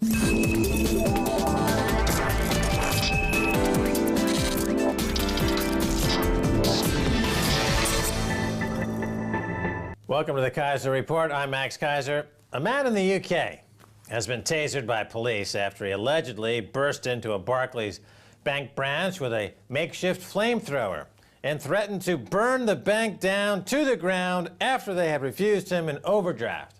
Welcome to the Keiser Report. I'm Max Keiser. A man in the UK has been tasered by police after he allegedly burst into a Barclays bank branch with a makeshift flamethrower and threatened to burn the bank down to the ground after they had refused him an overdraft.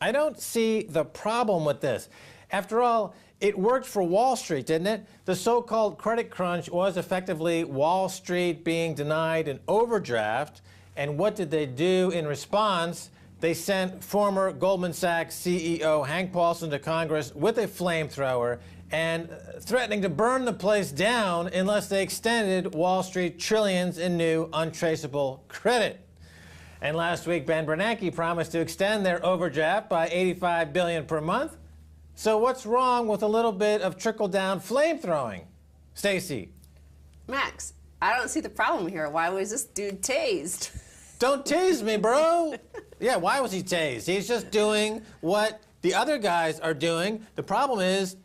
I don't see the problem with this. After all, it worked for Wall Street, didn't it? The so-called credit crunch was effectively Wall Street being denied an overdraft. And what did they do in response? They sent former Goldman Sachs CEO Hank Paulson to Congress with a flamethrower and threatening to burn the place down unless they extended Wall Street trillions in new untraceable credit. And last week, Ben Bernanke promised to extend their overdraft by $85 billion per month. So what's wrong with a little bit of trickle-down flamethrowing? Stacy. Max, I don't see the problem here. Why was this dude tased? Don't tase me, bro. Yeah, why was he tased? He's just doing what the other guys are doing. The problem is,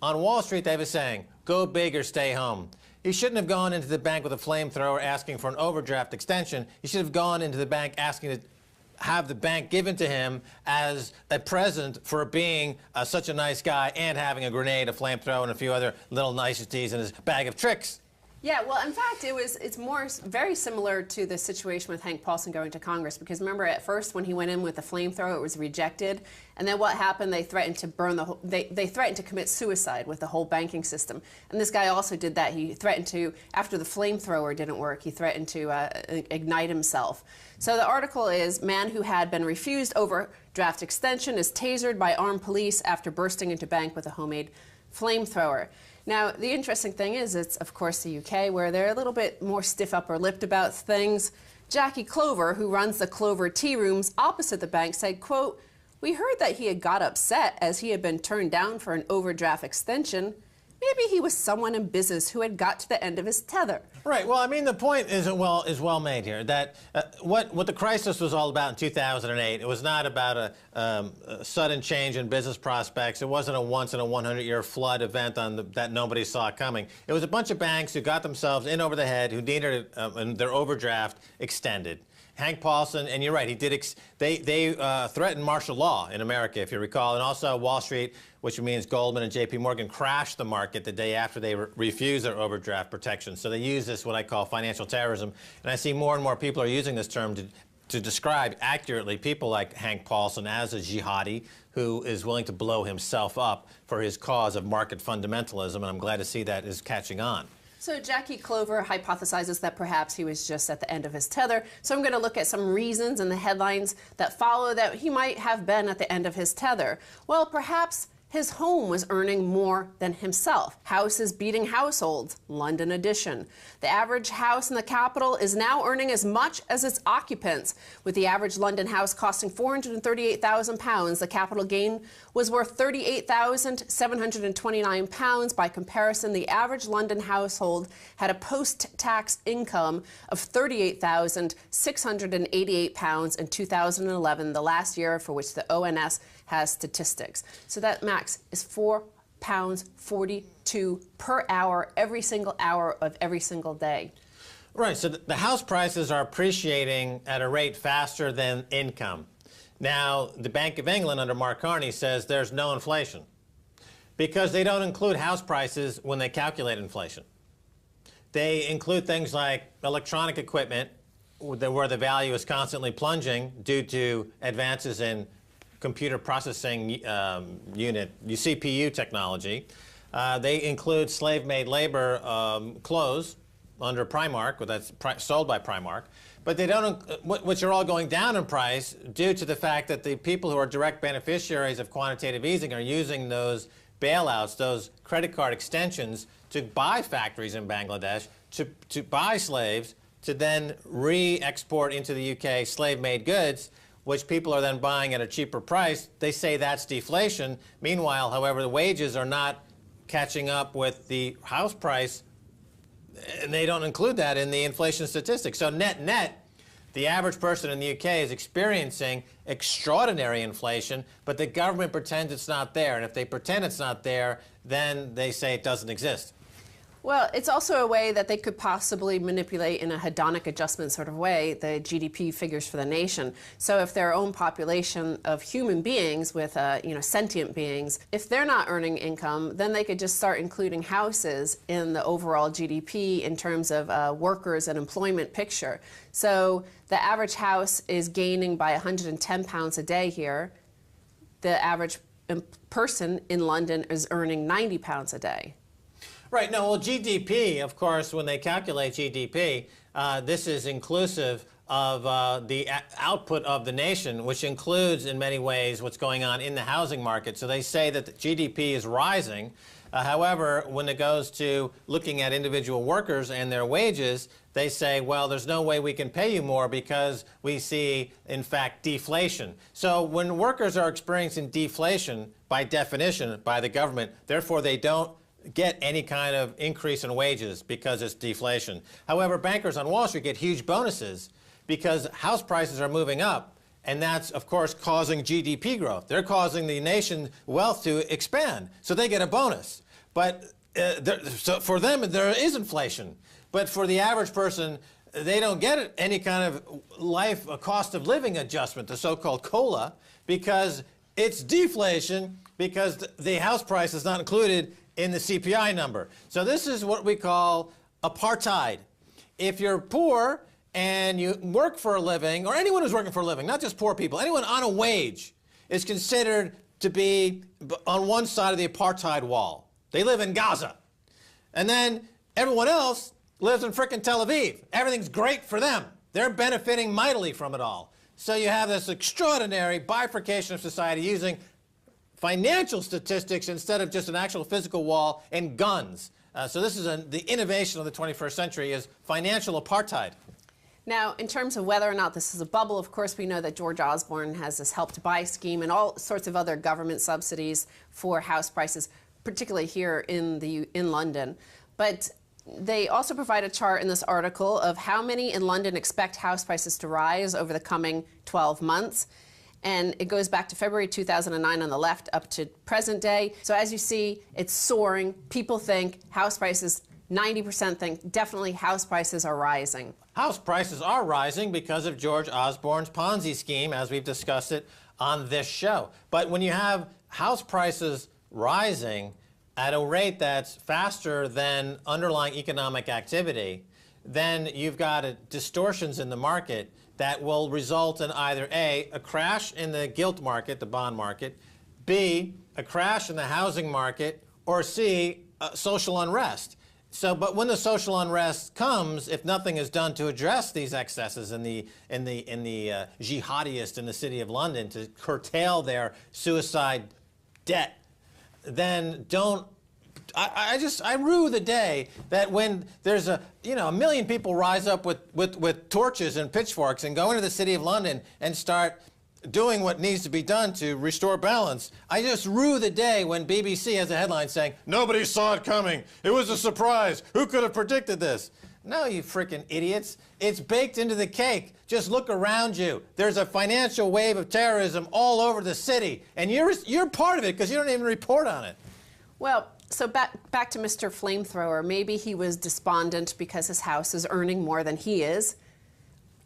on Wall Street, they have a saying, go big or stay home. He shouldn't have gone into the bank with a flamethrower asking for an overdraft extension. He should have gone into the bank asking to have the bank given to him as a present for being such a nice guy and having a grenade, a flamethrower, and a few other little niceties in his bag of tricks. Yeah, well, in fact, it's very similar to the situation with Hank Paulson going to Congress, because remember at first when he went in with the flamethrower, it was rejected, and then what happened? They threatened to burn the whole, they threatened to commit suicide with the whole banking system, and this guy also did that. He threatened to, after the flamethrower didn't work, he threatened to ignite himself. So the article is, man who had been refused overdraft extension is tasered by armed police after bursting into bank with a homemade flamethrower. Now, the interesting thing is, it's, of course, the UK, where they're a little bit more stiff upper-lipped about things. Jackie Clover, who runs the Clover Tea Rooms opposite the bank, said, quote, "We heard that he had got upset as he had been turned down for an overdraft extension. Maybe he was someone in business who had got to the end of his tether." Right. Well, I mean, the point is well made here, that what the crisis was all about in 2008, it was not about a sudden change in business prospects. It wasn't a once-in-a-100-year flood event that nobody saw coming. It was a bunch of banks who got themselves in over the head, who needed their overdraft extended. Hank Paulson, and you're right, he did. They threatened martial law in America, if you recall, and also Wall Street, which means Goldman and J.P. Morgan, crashed the market the day after they refused their overdraft protection. So they use this, what I call financial terrorism, and I see more and more people are using this term to describe accurately people like Hank Paulson as a jihadi who is willing to blow himself up for his cause of market fundamentalism, and I'm glad to see that is catching on. So Jackie Clover hypothesizes that perhaps he was just at the end of his tether. So I'm going to look at some reasons in the headlines that follow that he might have been at the end of his tether. Well, perhaps his home was earning more than himself. Houses beating households, London edition. The average house in the capital is now earning as much as its occupants. With the average London house costing £438,000, the capital gain was worth £38,729. By comparison, the average London household had a post-tax income of £38,688 in 2011, the last year for which the ONS has statistics. So that, Max, is £4.42 per hour, every single hour of every single day. Right, so the house prices are appreciating at a rate faster than income. Now, the Bank of England under Mark Carney says there's no inflation because they don't include house prices when they calculate inflation. They include things like electronic equipment where the value is constantly plunging due to advances in computer processing unit, CPU technology. They include slave-made labor clothes under Primark, that's sold by Primark, but they don't, which are all going down in price due to the fact that the people who are direct beneficiaries of quantitative easing are using those bailouts, those credit card extensions, to buy factories in Bangladesh, to buy slaves, to then re-export into the UK slave-made goods, which people are then buying at a cheaper price. They say that's deflation. Meanwhile, however, the wages are not catching up with the house price, and they don't include that in the inflation statistics. So net-net, The average person in the UK is experiencing extraordinary inflation, but the government pretends it's not there. And if they pretend it's not there, then they say it doesn't exist. Well, it's also a way that they could possibly manipulate in a hedonic adjustment sort of way the GDP figures for the nation. So if their own population of human beings with, sentient beings, if they're not earning income, then they could just start including houses in the overall GDP in terms of workers and employment picture. So the average house is gaining by 110 pounds a day here. The average person in London is earning 90 pounds a day. Right. No, well, GDP, of course, when they calculate GDP, this is inclusive of the output of the nation, which includes, in many ways, what's going on in the housing market. So they say that the GDP is rising. However, when it goes to looking at individual workers and their wages, they say, well, there's no way we can pay you more because we see, in fact, deflation. So when workers are experiencing deflation, by definition, by the government, therefore they don't get any kind of increase in wages because it's deflation. However, bankers on Wall Street get huge bonuses because house prices are moving up, and that's, of course, causing GDP growth. They're causing the nation's wealth to expand, so they get a bonus. But so for them, there is inflation. But for the average person, they don't get any kind of cost of living adjustment, the so-called COLA, because it's deflation because the house price is not included in the CPI number. So this is what we call apartheid. If you're poor and you work for a living, or anyone who's working for a living, not just poor people, anyone on a wage is considered to be on one side of the apartheid wall. They live in Gaza. And then everyone else lives in frickin' Tel Aviv. Everything's great for them. They're benefiting mightily from it all. So you have this extraordinary bifurcation of society using financial statistics instead of just an actual physical wall and guns. So this is the innovation of the 21st century is financial apartheid. Now, in terms of whether or not this is a bubble, of course, we know that George Osborne has this Help to Buy scheme and all sorts of other government subsidies for house prices, particularly here in London. But they also provide a chart in this article of how many in London expect house prices to rise over the coming 12 months. And it goes back to February 2009 on the left up to present day. So as you see, it's soaring. People think house prices, 90% think definitely house prices are rising. House prices are rising because of George Osborne's Ponzi scheme, as we've discussed it on this show. But when you have house prices rising at a rate that's faster than underlying economic activity, then you've got distortions in the market that will result in either A, a crash in the gilt market, the bond market, B, a crash in the housing market, or C, social unrest. So, but when the social unrest comes, if nothing is done to address these excesses in the jihadists in the City of London to curtail their suicide debt, then I rue the day that when there's a million people rise up with torches and pitchforks and go into the City of London and start doing what needs to be done to restore balance. I just rue the day when BBC has a headline saying, "Nobody saw it coming. It was a surprise. Who could have predicted this?" No, you freaking idiots. It's baked into the cake. Just look around you. There's a financial wave of terrorism all over the city, and you're part of it because you don't even report on it. Well, so back to Mr. Flamethrower. Maybe he was despondent because his house is earning more than he is.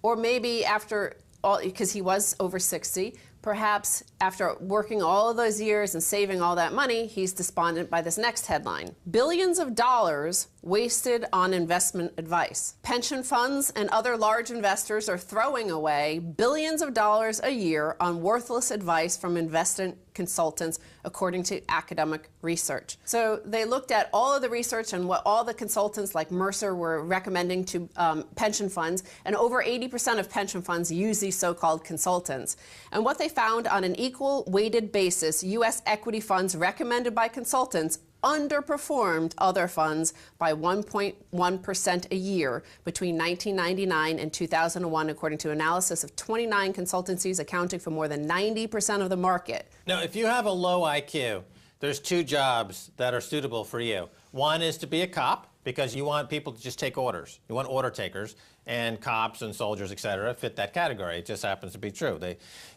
Or maybe after all, because he was over 60, perhaps after working all of those years and saving all that money, he's despondent by this next headline. Billions of dollars wasted on investment advice. Pension funds and other large investors are throwing away billions of dollars a year on worthless advice from investment consultants, according to academic research. So they looked at all of the research and what all the consultants like Mercer were recommending to pension funds, and over 80% of pension funds use these so-called consultants. And what they found on an equal weighted basis, U.S. equity funds recommended by consultants underperformed other funds by 1.1% a year between 1999 and 2001, according to analysis of 29 consultancies accounting for more than 90% of the market. Now, if you have a low IQ, there's two jobs that are suitable for you. One is to be a cop, because you want people to just take orders. You want order takers, and cops and soldiers, et cetera, fit that category. It just happens to be true.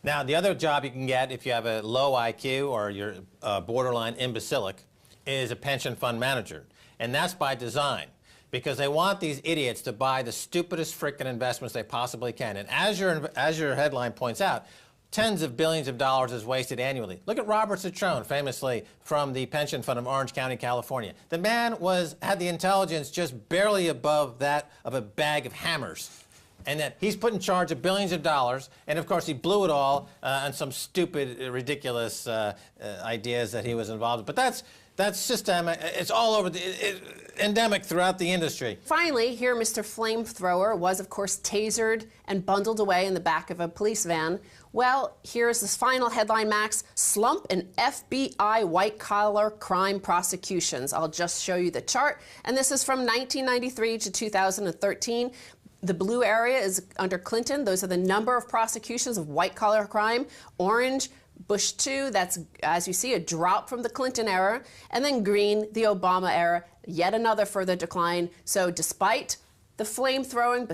Now, the other job you can get if you have a low IQ or you're borderline imbecilic is a pension fund manager. And that's by design, because they want these idiots to buy the stupidest frickin' investments they possibly can. And as your headline points out, tens of billions of dollars is wasted annually. Look at Robert Citrone, famously from the pension fund of Orange County, California. The man had the intelligence just barely above that of a bag of hammers. And that he's put in charge of billions of dollars, and of course he blew it all on some stupid, ridiculous ideas that he was involved in. But that's systemic. It's all over, endemic throughout the industry. Finally, here Mr. Flamethrower was, of course, tasered and bundled away in the back of a police van. Well, here's this final headline, Max. Slump in FBI white-collar crime prosecutions. I'll just show you the chart. And this is from 1993 to 2013. The blue area is under Clinton. Those are the number of prosecutions of white-collar crime. Orange, Bush 2, that's, as you see, a drop from the Clinton era. And then green, the Obama era, yet another further decline. So despite the flame-throwing,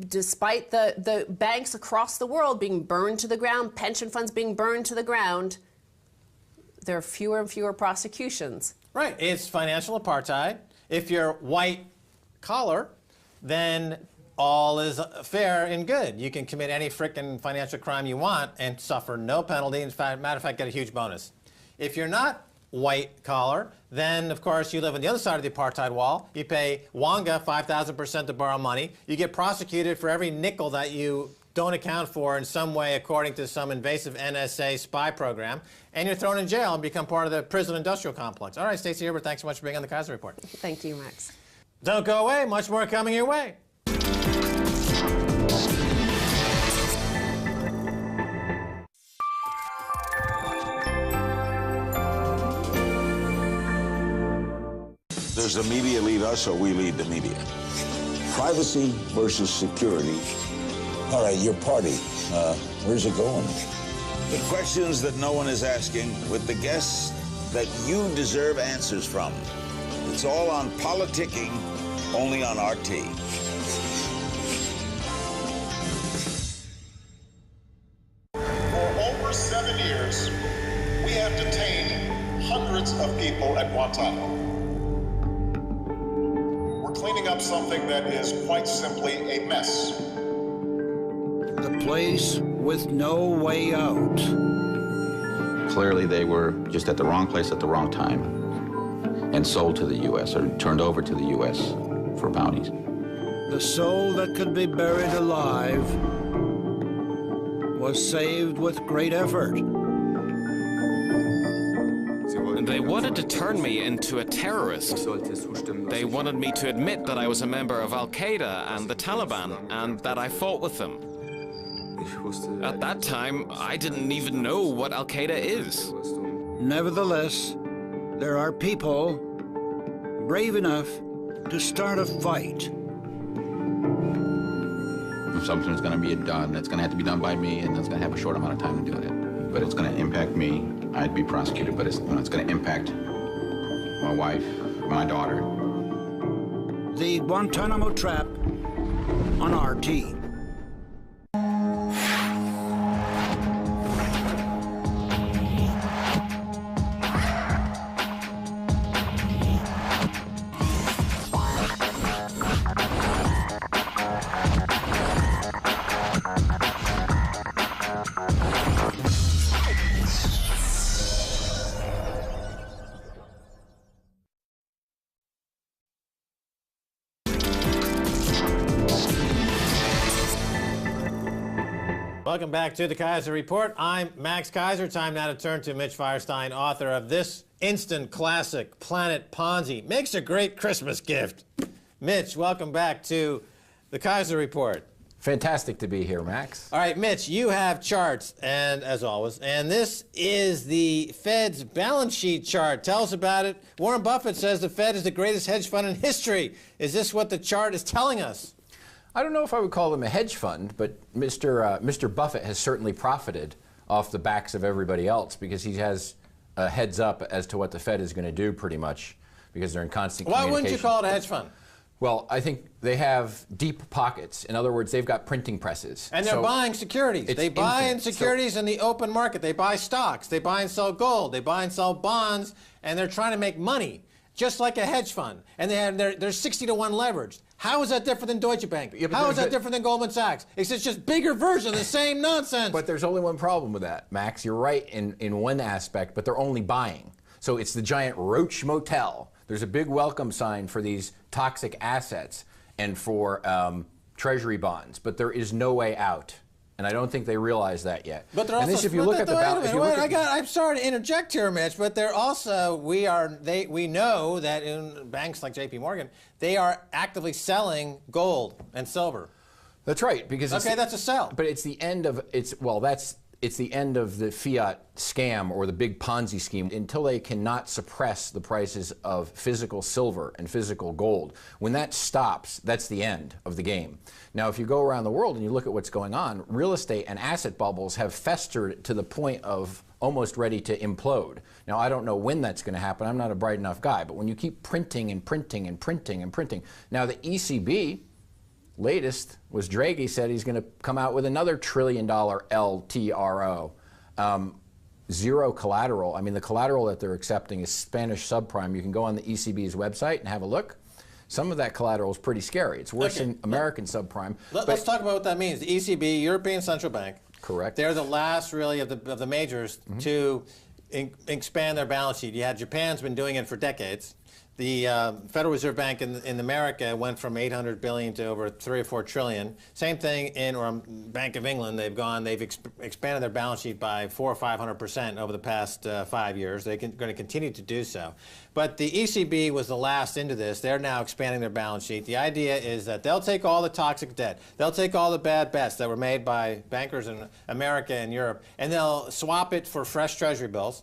despite the banks across the world being burned to the ground, pension funds being burned to the ground, there are fewer and fewer prosecutions. Right. It's financial apartheid. If you're white-collar, then all is fair and good. You can commit any frickin' financial crime you want and suffer no penalty. In fact, matter of fact, get a huge bonus. If you're not white collar, then of course you live on the other side of the apartheid wall. You pay Wonga 5,000% to borrow money. You get prosecuted for every nickel that you don't account for in some way according to some invasive NSA spy program, and you're thrown in jail and become part of the prison industrial complex. All right, Stacy Herbert, thanks so much for being on the Keiser Report. Thank you, Max. Don't go away. Much more coming your way. Does the media lead us or we lead the media? Privacy versus security. All right, your party, where's it going? The questions that no one is asking with the guests that you deserve answers from. It's all on politicking, only on RT. For over 7 years, we have detained hundreds of people at Guantanamo. We're cleaning up something that is quite simply a mess. The place with no way out. Clearly, they were just at the wrong place at the wrong time and sold to the U.S. or turned over to the U.S. for bounties. The soul that could be buried alive was saved with great effort. They wanted to turn me into a terrorist. They wanted me to admit that I was a member of Al-Qaeda and the Taliban and that I fought with them. At that time, I didn't even know what Al-Qaeda is. Nevertheless, there are people brave enough to start a fight. If something's going to be done, it's going to have to be done by me, and it's going to have a short amount of time to do it. But it's going to impact me. I'd be prosecuted, but it's going to impact my wife, my daughter. The Guantanamo Trap on RT. Welcome back to the Keiser Report. I'm Max Keiser. Time now to turn to Mitch Firestein, author of this instant classic, Planet Ponzi. Makes a great Christmas gift. Mitch, welcome back to the Keiser Report. Fantastic to be here, Max. All right, Mitch, you have charts, and as always, and this is the Fed's balance sheet chart. Tell us about it. Warren Buffett says the Fed is the greatest hedge fund in history. Is this what the chart is telling us? I don't know if I would call them a hedge fund, but Mr. Buffett has certainly profited off the backs of everybody else because he has a heads up as to what the Fed is going to do pretty much because they're in constant Why communication. wouldn't you call it a hedge fund? Well, I think they have deep pockets. In other words, they've got printing presses. And they're buying securities. They buy in securities in the open market. They buy stocks. They buy and sell gold. They buy and sell bonds. And they're trying to make money, just like a hedge fund. And they're 60-to-1 leveraged. How is that different than Deutsche Bank? Yeah, How is that different than Goldman Sachs? It's just bigger version of the same nonsense. But there's only one problem with that, Max. You're right in one aspect, but they're only buying. So it's the giant Roach Motel. There's a big welcome sign for these toxic assets and for treasury bonds, but there is no way out. And I don't think they realize that yet. But they're also. If you look at the I'm sorry to interject here, Mitch, but they're also. We know that in banks like J.P. Morgan, they are actively selling gold and silver. That's right, because that's a sell. But it's the end of it's the end of the fiat scam or the big Ponzi scheme until they cannot suppress the prices of physical silver and physical gold. When that stops, that's the end of the game. Now, if you go around the world and you look at what's going on, real estate and asset bubbles have festered to the point of almost ready to implode. Now, I don't know when that's going to happen. I'm not a bright enough guy. But when you keep printing and printing and printing and printing. Now, the ECB, latest was Draghi said he's going to come out with another $1 trillion LTRO. Zero collateral. I mean, the collateral that they're accepting is Spanish subprime. You can go on the ECB's website and have a look. Some of that collateral is pretty scary. It's worse than American subprime. Let's talk about what that means. The ECB, European Central Bank. Correct. They're the last, really, of the majors to expand their balance sheet. You had Japan's been doing it for decades. The Federal Reserve Bank in America went from 800 billion to over 3 or 4 trillion. Same thing in Bank of England. They've expanded their balance sheet by 400 or 500% over the past 5 years. They're going to continue to do so. But the ECB was the last into this. They're now expanding their balance sheet. The idea is that they'll take all the toxic debt. They'll take all the bad bets that were made by bankers in America and Europe, and they'll swap it for fresh treasury bills.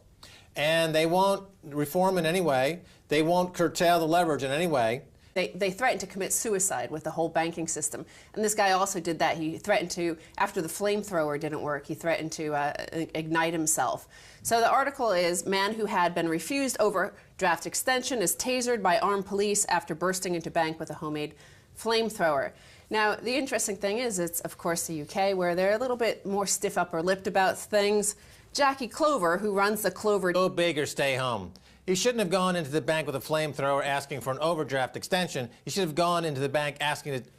And they won't reform in any way. They won't curtail the leverage in any way. They threatened to commit suicide with the whole banking system. And this guy also did that. He threatened to, after the flamethrower didn't work, he threatened to ignite himself. So the article is, man who had been refused overdraft extension is tasered by armed police after bursting into bank with a homemade flamethrower. Now, the interesting thing is, it's, of course, the UK, where they're a little bit more stiff upper-lipped about things. Jackie Clover, who runs the Clover... Go big or stay home. He shouldn't have gone into the bank with a flamethrower asking for an overdraft extension. He should have gone into the bank asking to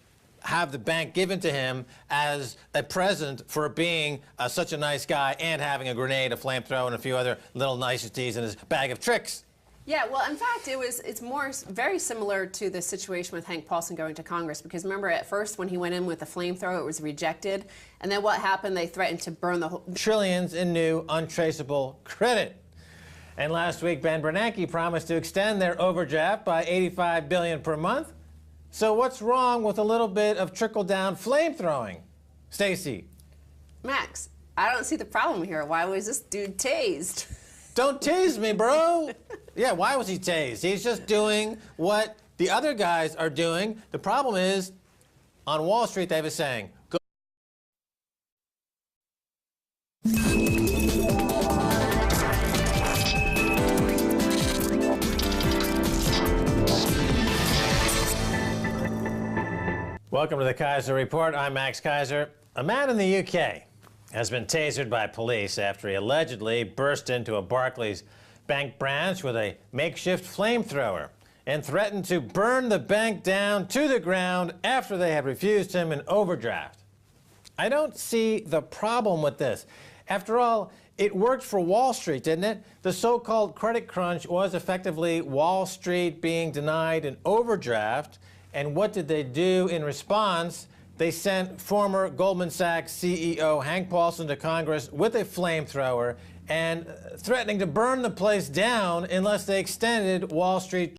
have the bank given to him as a present for being such a nice guy and having a grenade, a flamethrower, and a few other little niceties in his bag of tricks. Yeah, well, in fact, it's very similar to the situation with Hank Paulson going to Congress, because remember at first when he went in with the flamethrower, it was rejected, and then what happened? They threatened to burn the whole... Trillions in new untraceable credit. And last week, Ben Bernanke promised to extend their overdraft by $85 billion per month. So what's wrong with a little bit of trickle-down flamethrowing? Stacy? Max, I don't see the problem here. Why was this dude tased? Don't tase me, bro. Yeah, why was he tased? He's just doing what the other guys are doing. The problem is, on Wall Street, they have a saying. Welcome to the Keiser Report. I'm Max Keiser. A man in the UK has been tasered by police after he allegedly burst into a Barclays bank branch with a makeshift flamethrower and threatened to burn the bank down to the ground after they had refused him an overdraft. I don't see the problem with this. After all, it worked for Wall Street, didn't it? The so-called credit crunch was effectively Wall Street being denied an overdraft. And what did they do in response? They sent former Goldman Sachs CEO Hank Paulson to Congress with a flamethrower and threatening to burn the place down unless they extended Wall Street